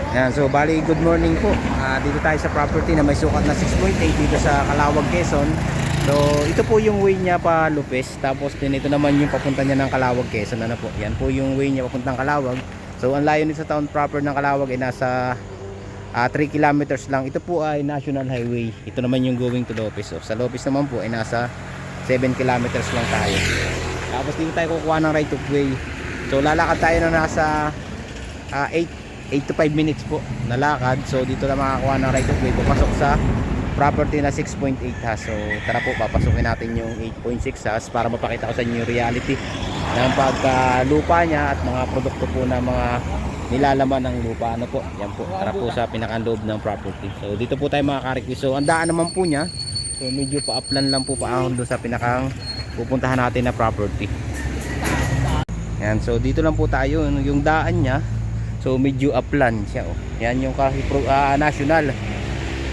Ayan, so bali good morning po. Dito tayo sa property na may sukat na 6.8 dito sa Calawag, Quezon. So ito po yung way niya pa Lopez. Tapos din ito naman yung papunta niya ng Calawag, Quezon. Ano po? Yan po yung way niya papuntang Calawag. So ang layo nito sa town proper ng Calawag ay nasa 3 kilometers lang. Ito po ay National Highway. Ito naman yung going to Lopez. So sa Lopez naman po ay nasa 7 kilometers lang tayo. Tapos dito tayo kukuha ng right of way. So lalakad tayo na nasa 8 to 5 minutes po na lakad. So dito lang makakuha ng right of way papasok sa property na 6.8 ha. So tara po, papasukin natin yung 8.6 ha para mapakita ko sa inyo yung reality ng paglupa niya at mga produkto po na mga nilalaman ng lupa. Ano po, yan po, tara po sa pinakandoob ng property. So dito po tayo mga ka-request. So ang daan naman po niya, so medyo pa-upland lang po paahon doon sa pinakang pupuntahan natin na property. Yan, so dito lang po tayo, yung daan niya. So medyo upland siya oh. Yan yung national.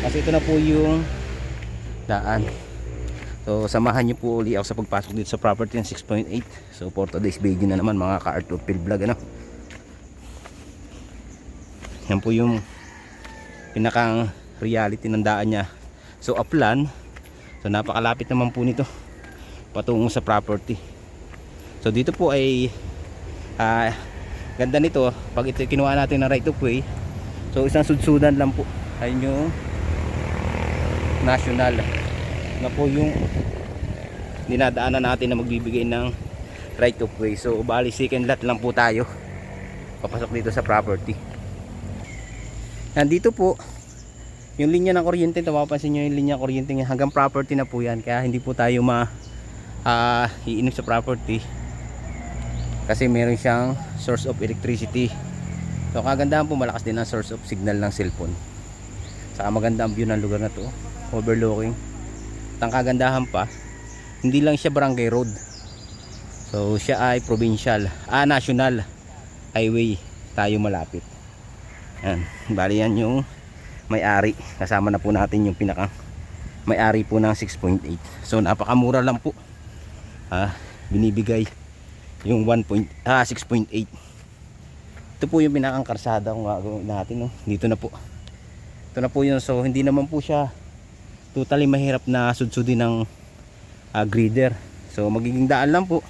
Kasi ito na po yung daan. So samahan niyo po uli ako sa pagpasok dito sa property ng 6.8. So for today's video na naman mga ka-art of field vlog ano. Yan po yung pinakang reality ng daan niya. So upland. So napakalapit naman po nito patungo sa property. So dito po ay ganda nito pag ito kinuha natin ng right of way. So isang sudsudan lang po. Ayun yung national na po yung dinadaanan natin na magbibigay ng right of way. So bali second lot lang po tayo papasok dito sa property. Nandito po yung linya ng kuryente. Mapapansin nyo yung linya ng kuryente hanggang property na po yan. Kaya hindi po tayo iinip sa property kasi meron siyang source of electricity. So kagandahan po, malakas din ang source of signal ng cellphone. Saka maganda ang view ng lugar na to, overlooking. At ang kagandahan pa, hindi lang siya barangay road. So siya ay provincial, national highway tayo malapit. Yan, bali yan yung may-ari. Kasama na po natin yung pinaka may-ari po ng 6.8. So napakamura lang po. Binibigay yung 6.8. Ito po yung pinakang karsada kung gagawin natin no? Dito na po. Ito na po yun. So hindi naman po siya totally mahirap na sudsudin ng grader. So magiging daan lang po.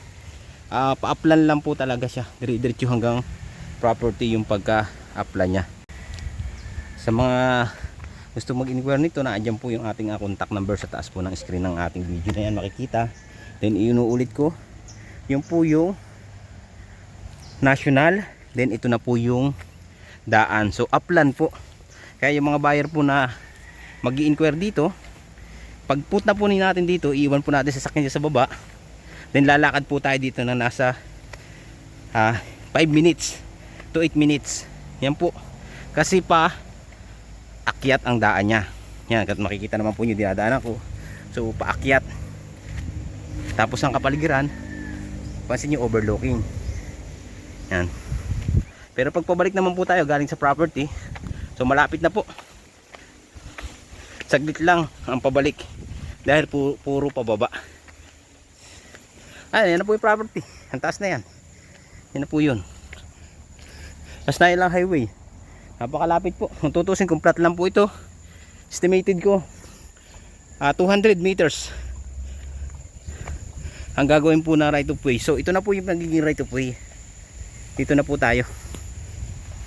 Pa-upland lang po talaga siya. Diretso hanggang property yung pagka-upland niya. Sa mga gusto mag-inquire nito, naandyan po yung ating contact number sa taas po ng screen ng ating video na yan makikita. Then inuulit ko, yung po yung national, then ito na po yung daan. So upland po. Kaya yung mga buyer po na mag-i-inquire dito, pag put na po natin dito, iiwan po natin sa sakyan sa baba. Then lalakad po tayo dito na nasa 5 minutes to 8 minutes. Yan po. Kasi pa akyat ang daan niya. Yan, at makikita naman po nyo dinadaanan ko. So paakyat. Tapos ang kapaligiran, pansin nyo overlooking. Yan. Pero pag pabalik naman po tayo galing sa property, so malapit na po. Saglit lang ang pabalik dahil puro pababa. Yan na po yung property. Ang taas na yan. Yan na po yun. National highway. Napakalapit po. Kung tutusin, kung flat lang po ito, estimated ko 200 meters ang gagawin po na right of way. So ito na po yung nagiging right of way. Dito na po tayo.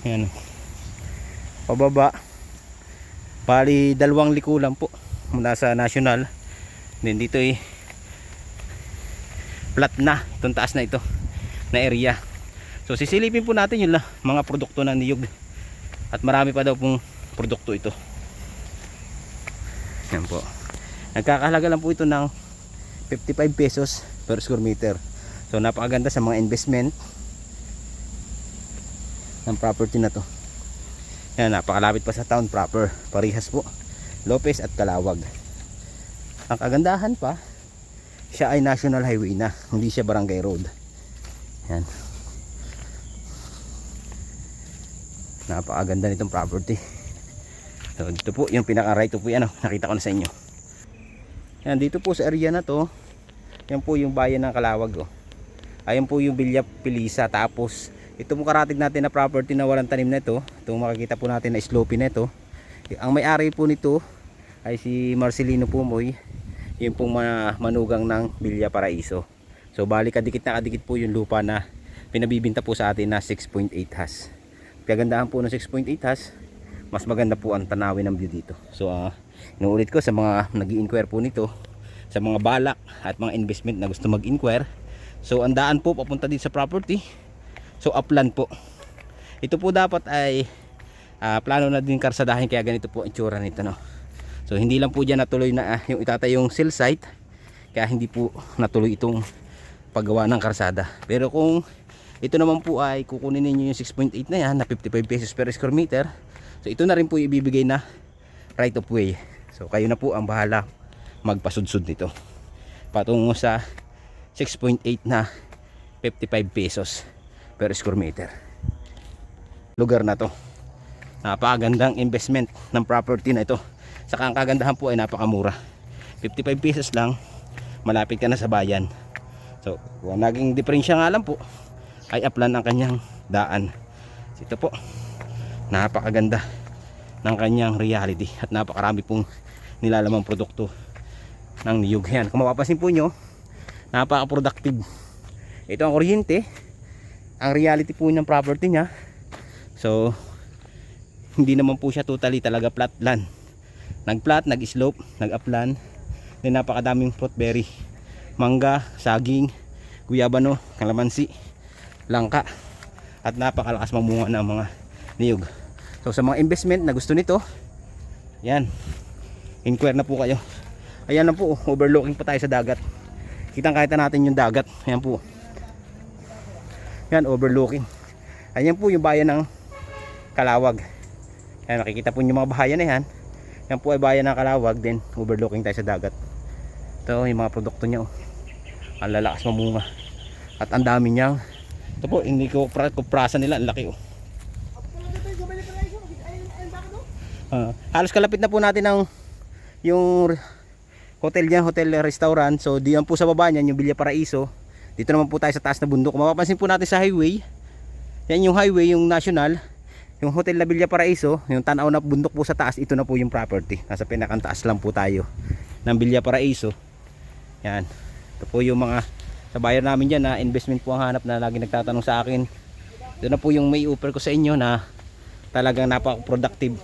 Ayan. Pababa. Bali 2 liko lang po mula sa national. Then dito ay flat na. Itong taas na ito na area. So sisilipin po natin yun lang mga produkto ng niyog. At marami pa daw pong produkto ito. Yan po. Nagkakahalaga lang po ito ng 55 pesos per square meter. So napakaganda sa mga investment ng property na to. Yan, napakalapit pa sa town proper. Parehas po, Lopez at Calawag. Ang kagandahan pa, siya ay national highway na, hindi siya barangay road. Yan. Napakaganda nitong property. So dito po yung pinaka right of way, nakita ko na sa inyo. Yan, dito po sa area na to, yan po yung bayan ng Calawag. Ayan po yung Villa Pilisa. Tapos Ito po karatig natin na property na walang tanim na ito. Itong makikita po natin na slopey na ito. Ang may-ari po nito ay si Marcelino Pumoy. Yung pong manugang ng Villa Paraiso. So bali kadikit na kadikit po yung lupa na pinabibinta po sa atin na 6.8 has. Kagandahan po ng 6.8 has, mas maganda po ang tanawin ng view dito. So inuulit ko sa mga nag-i-inquire po nito, sa mga balak at mga investment na gusto mag-inquire. So ang daan po papunta dito sa property. So upland po. Ito po dapat ay plano na din karsadahin, kaya ganito po ang itsura nito, no. So hindi lang po diyan natuloy na yung itatayong cell site, kaya hindi po natuloy itong paggawa ng karsada. Pero kung ito naman po ay kukunin niyo yung 6.8 na yan na 55 pesos per square meter, so ito na rin po ibibigay na right of way. So kayo na po ang bahala magpasudsud nito patungo sa 6.8 na 55 pesos per square meter. Lugar na to, napakagandang investment ng property na ito. Saka ang kagandahan po ay napakamura, 55 pesos lang, malapit ka na sa bayan. So kung naging diferensya nga lang po ay upland ang kanyang daan. Ito po, napakaganda ng kanyang reality at napakarami pong nilalamang produkto ng niyog. Yan, kung mapapansin po nyo, napaka-productive. Ito ang kuryente, ang reality po ng property nya. So hindi naman po siya totally talaga flat land. Nag-flat, nag-slope, nag-upland. Then napakadaming fruit berry, mangga, saging, guyabano, kalamansi, langka, at napakalakas mamunga ng mga niyog. So sa mga investment na gusto nito, yan, inquire na po kayo. Ayan na po, overlooking pa tayo sa dagat. Kitang kahit natin yung dagat. Ayan po, yan, overlooking. Ayan po yung bayan ng Calawag. Ayan, nakikita po yung mga bahayan na yan. Yan po ay bayan ng Calawag, then overlooking tayo sa dagat. Ito yung mga produkto niya, oh. Ang lalakas mamunga at ang dami niyang, ito po, hindi ko kuprasa nila, ang laki, oh. Halos kalapit na po natin ng yung hotel niya, hotel restaurant. So diyan po sa baba niyan yung Villa Paraiso. Dito naman po tayo sa taas na bundok. Mapapansin po natin sa highway, yan yung highway, yung national, yung hotel na Villa Paraiso, yung tanaw na bundok po sa taas. Ito na po yung property, nasa pinakantaas lang po tayo ng Villa Paraiso. Yan, ito po yung mga sa buyer namin dyan na investment po ang hanap, na lagi nagtatanong sa akin. Ito na po yung may offer ko sa inyo na talagang napaka-productive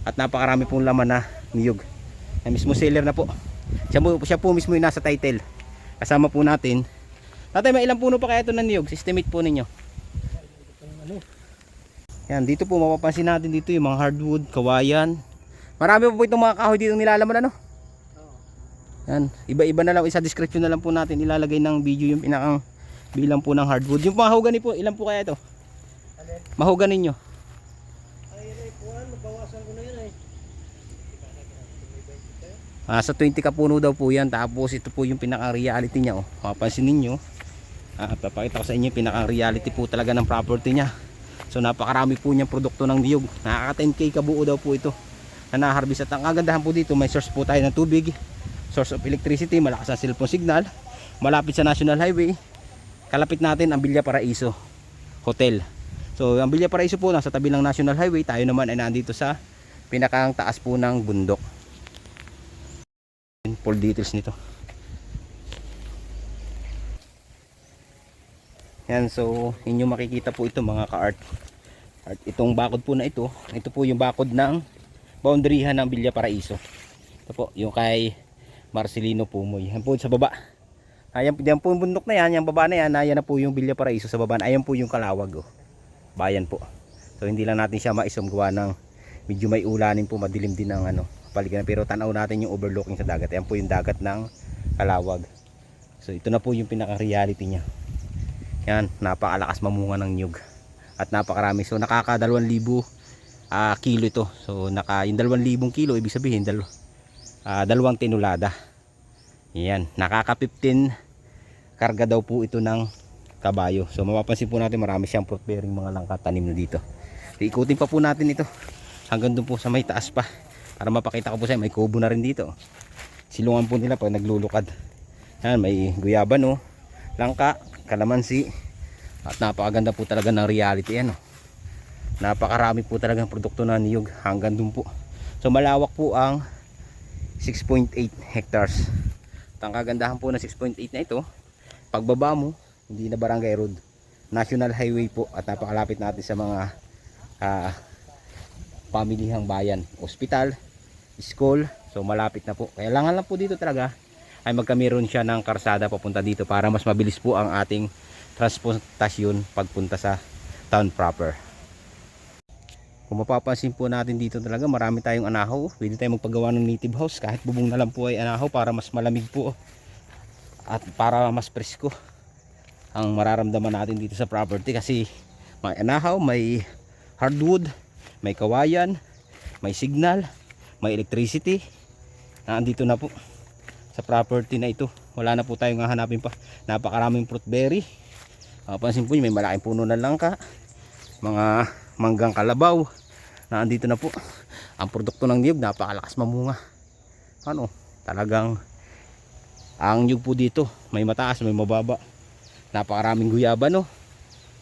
at napakarami pong laman na niyog. Na mismo seller na po. Siya po mismo yung nasa title. Kasama po natin. Tatay, may ilang puno pa kaya ito ng niyog? Estimate po ninyo. Yan, dito po mapapansin natin dito yung mga hardwood, kawayan. Marami po itong mga kahoy dito nilalaman, ano? Yan, iba-iba na lang, isa description na lang po natin ilalagay ng video yung pinakang bilang po ng hardwood. Yung mahogany po, ilan po kaya ito? Mahogany nyo? Ay, puan, mabawasan ko na yun eh. Sa 20 ka puno daw po yan. Tapos ito po yung pinakang reality nya, oh. Mapapansin ninyo. Papakita ko sa inyo yung pinakang reality po talaga ng property nya. So napakarami po niyang produkto ng niyog. Nakaka 10k kabuo daw po ito na na-harvest. At ang kagandahan po dito, may source po tayo ng tubig, source of electricity, malakas ang cellphone signal, malapit sa National Highway. Kalapit natin ang Villa Paraiso Hotel. So ang Villa Paraiso po nasa tabi ng National Highway. Tayo naman ay nandito sa pinakang taas po ng bundok. Full details nito. Yan, so inyo makikita po ito mga ka-art. At itong bakod po na ito po yung bakod ng boundaryhan ng Villa Paraiso. Ito po yung kay Marcelino Pumoy. Yan po sa baba. Ayan po yung bundok na yan, yung baba na yan, ayan na po yung Villa Paraiso sa baba. Ayan po yung Calawag, oh. Bayan po. So hindi lang natin siya maisom gawa ng medyo may ulanin po, madilim din ng ano, paligiran, pero tanaw natin yung overlooking sa dagat. Ayan po yung dagat ng Calawag. So ito na po yung pinaka-reality niya. Yan, napakalakas mamunga ng niyog at napakarami. So nakaka 2,000 kilo ito. So yung 2,000 kilo ibig sabihin dalawang tinulada. Yan, nakaka 15 karga daw po ito ng kabayo. So mapapansin po natin marami siyang fruit bearing mga langka tanim na dito. So, ikutin pa po natin ito hanggang doon po sa may taas pa para mapakita ko po sa inyo. May kubo na rin dito. Silungan po nila pag naglulukad. Yan, may guyaban, oh, langka, kalamansi, At napakaganda po talaga ng reality ano. Napakarami po talagang produkto na niyog hanggang dun po. So malawak po ang 6.8 hectares. At ang kagandahan po ng 6.8 na ito, pagbaba mo, hindi na barangay road, national highway po, at napakalapit natin sa mga pamilihang bayan, ospital, school. So malapit na po. Kailangan lang po dito talaga ay magkameron siya ng karsada papunta dito para mas mabilis po ang ating transportasyon pagpunta sa town proper. Kung mapapansin po natin dito talaga, marami tayong anahaw. Pwede tayong magpagawa ng native house, kahit bubong na lang po ay anahaw para mas malamig po at para mas presko ang mararamdaman natin dito sa property. Kasi may anahaw, may hardwood, may kawayan, may signal, may electricity na andito na po sa property na ito. Wala na po tayong hahanapin pa. Napakaraming fruit berry. Pansin po nyo, may malaking puno ng langka, mga manggang kalabaw na andito na po. Ang produkto ng niyog, napakalakas mamunga. Ano, talagang ang niyog po dito, may mataas, may mababa. Napakaraming guyaba, no.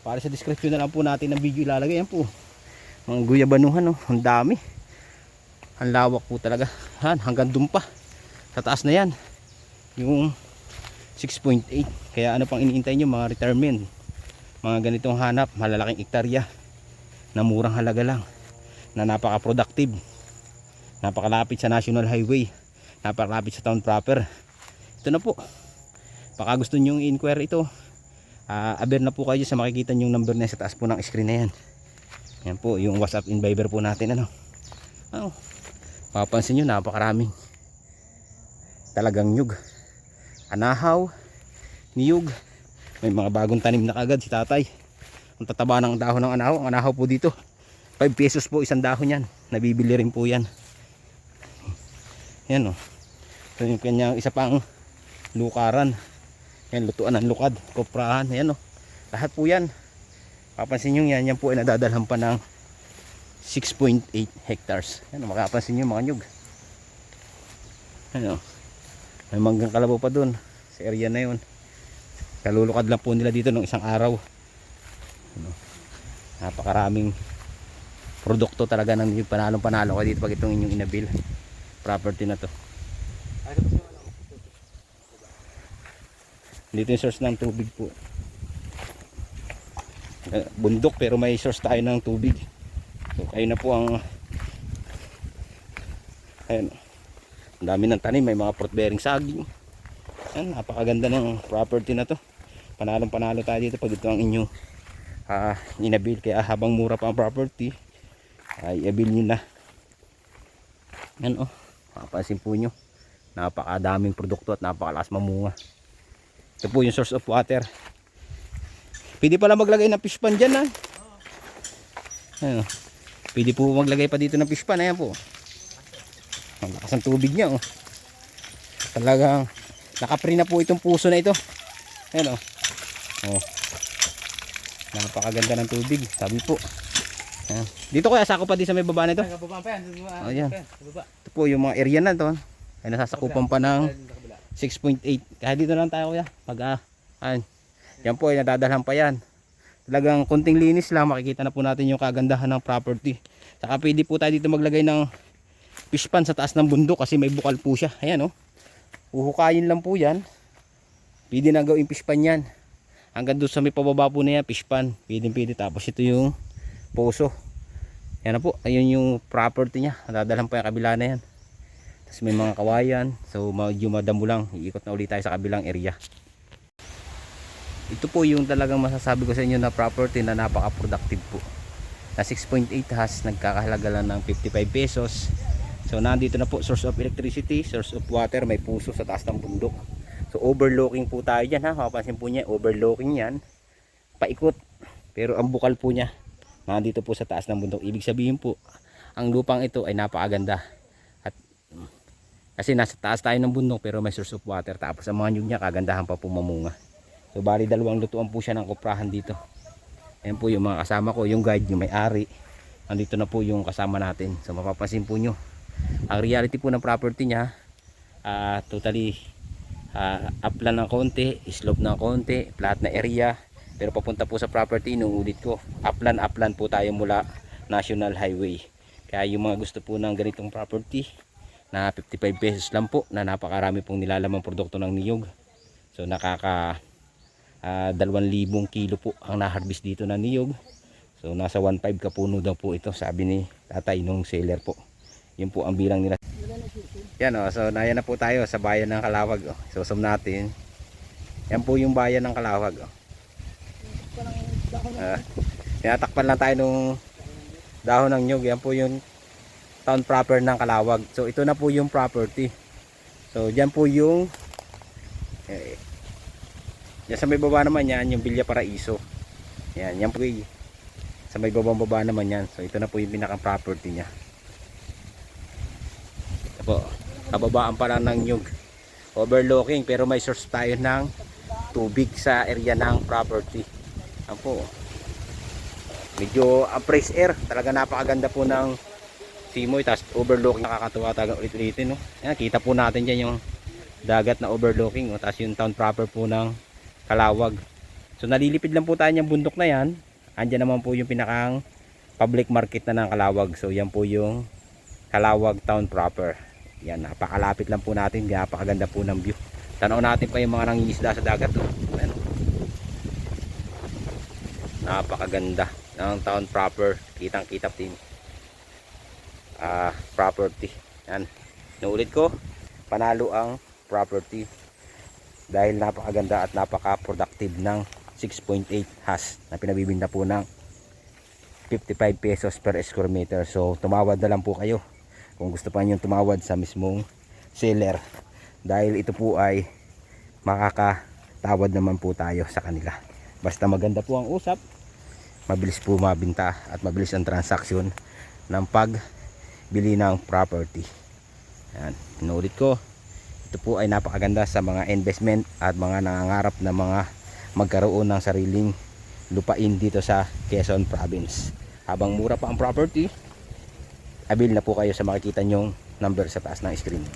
Para sa description na lang po natin ng video ilalagay. Yan po, mga guyabanuhan, no. Ang dami, ang lawak po talaga. Hanggang dun pa sa taas na yan yung 6.8. Kaya ano pang iniintay nyo, mga retirement, mga ganitong hanap, malalaking ektarya na murang halaga lang, na napaka-productive, napakalapit sa national highway, napakalapit sa town proper. Ito na po, baka gusto nyo i-inquire ito, aber na po kayo sa makikita nyo number na sa taas po ng screen na yan. Yan po yung WhatsApp and Viber po natin. Papansin nyo, napakaraming talagang nyug, anahaw, niyog. May mga bagong tanim na kagad si tatay. Ang tataba ng dahon ng anahaw. Ang anahaw po dito 5 pesos po isang dahon yan. Nabibili rin po yan. Yan o. Ito yung kanyang isa pang lukaran. Yan, lutuan ng lukad, koprahan. Yan o. Lahat po yan, papansin nyo yan, yan po ay nadadalhan pa ng 6.8 hectares. Yan o, makapansin nyo mga nyug. Yan o. May manggang kalabaw pa dun sa area na yun. Kalulukad lang po nila dito ng isang araw. Ano, napakaraming produkto talaga ng panalong-panalo ka dito pag itong inyong inabil property na to. Dito yung source ng tubig po. Bundok pero may source tayo ng tubig. So kayo na po ang ayun. Ang dami ng tanim, may mga fruit bearing saging. Yan, napakaganda ng property na to. Panalong-panalo tayo dito pag ito ang inyong inabil. Kaya habang mura pa ang property, ay abil nyo na. Yan o, mapapansin po nyo, napakadaming produkto at napakalakas mamunga. Ito po yung source of water. Pwede pala maglagay ng fish pan dyan ha. Ayan, pwede po maglagay pa dito ng fish pan. Ayan po, ang lakas ng tubig niya oh. Talagang naka-free na po itong puso na ito. Ayan oh. Oh. Napakaganda ng tubig, sabi po. Ayan. Dito kaya sako pa din sa may baba nito. Oh, yan. Ito po yung mga area na to. Ay nasasakupan pa ng 6.8. Kaya dito lang tayo kuya. Pag ayan. Yan po ay nadadalhan pa yan. Talagang konting linis lang, makikita na po natin yung kagandahan ng property. Saka pwede po tayo dito maglagay ng fish pan sa taas ng bundok kasi may bukal po siya. Ayan oh. Uhukayin lang po yan. Pwede na gawing fish pan yan. Hanggang doon sa may pababa po na yan, fish pan. Pwede. Tapos ito yung poso. Yan na po. Ayun yung property niya. Nadadalhan pa yung kabila na yan. Tapos may mga kawayan. So medyo madamo lang. Iikot na ulit tayo sa kabilang area. Ito po yung talagang masasabi ko sa inyo na property na napaka-productive po. Na 6.8 has nagkakahalaga lang ng 55 pesos. So nandito na po source of electricity, source of water, may puso sa taas ng bundok. So overlooking po tayo dyan ha. Mapapansin po niya, overlooking yan. Paikot. Pero ang bukal po niya nandito po sa taas ng bundok. Ibig sabihin po, ang lupang ito ay napakaganda. At kasi nasa taas tayo ng bundok pero may source of water. Tapos ang mga nyug niya kagandahan pa po mamunga. So bali dalawang lutuan po siya ng koprahan dito. Ayan po yung mga kasama ko, yung guide, yung may-ari. Nandito na po yung kasama natin. So mapapansin po nyo, ang reality po ng property niya, totally up lang ng konti, slope ng konti, flat na area, Pero papunta po sa property, inuulit ko, upland po tayo mula National Highway. Kaya yung mga gusto po ng ganitong property na 55 pesos lang po, na napakarami pong nilalamang produkto ng niyog. So nakaka 2,000 kilo po ang na-harvest dito na niyog. So nasa 1.5 kapuno daw po ito, sabi ni tatay nung seller po. Yun po ang bilang nila. Yan o, so nayan na po tayo sa bayan ng Calawag. Susum natin. Yan po yung bayan ng Calawag. Tinatakpan lang tayo nung dahon ng nyug. Yan po yung town proper ng Calawag. So ito na po yung property. So dyan po yung yan sa may baba naman yan, yung Villa Paraiso. Yan po yung sa may baba naman yan. So ito na po yung pinaka property nya. Ito po, kababaan pa lang ng nyug. Overlooking, pero may source tayo ng tubig sa area ng property. Yan po. Medyo fresh air, talaga napakaganda po ng simoy, tapos overlooking, nakakatuwa talaga ulit-ulitin, no? Yan, kita po natin dyan yung dagat na overlooking, no? Tapos yung town proper po ng Calawag. So nalilipid lang po tayo yung bundok na yan. Andyan naman po yung pinakang public market na ng Calawag. So yan po yung Calawag town proper. Yan, napakalapit lang po natin, napakaganda po ng view. Tanaw natin pa yung mga nangingisda sa dagat, no? Ayan, no? Napakaganda ng town proper, kitang kita din property. Yan, naulit ko, panalo ang property dahil napakaganda at napaka-productive ng 6.8 hash na pinabibinta po ng 55 pesos per square meter. So tumawad na lang po kayo kung gusto pa nyo tumawad sa mismong seller, dahil ito po ay makakatawad naman po tayo sa kanila. Basta maganda po ang usap, mabilis po mabinta at mabilis ang transaksyon ng pagbili ng property. Yan, inuulit ko, ito po ay napakaganda sa mga investment at mga nangangarap na mga magkaroon ng sariling lupain dito sa Quezon Province. Habang mura pa ang property, abil na po kayo sa makikita nyong number sa taas ng screen.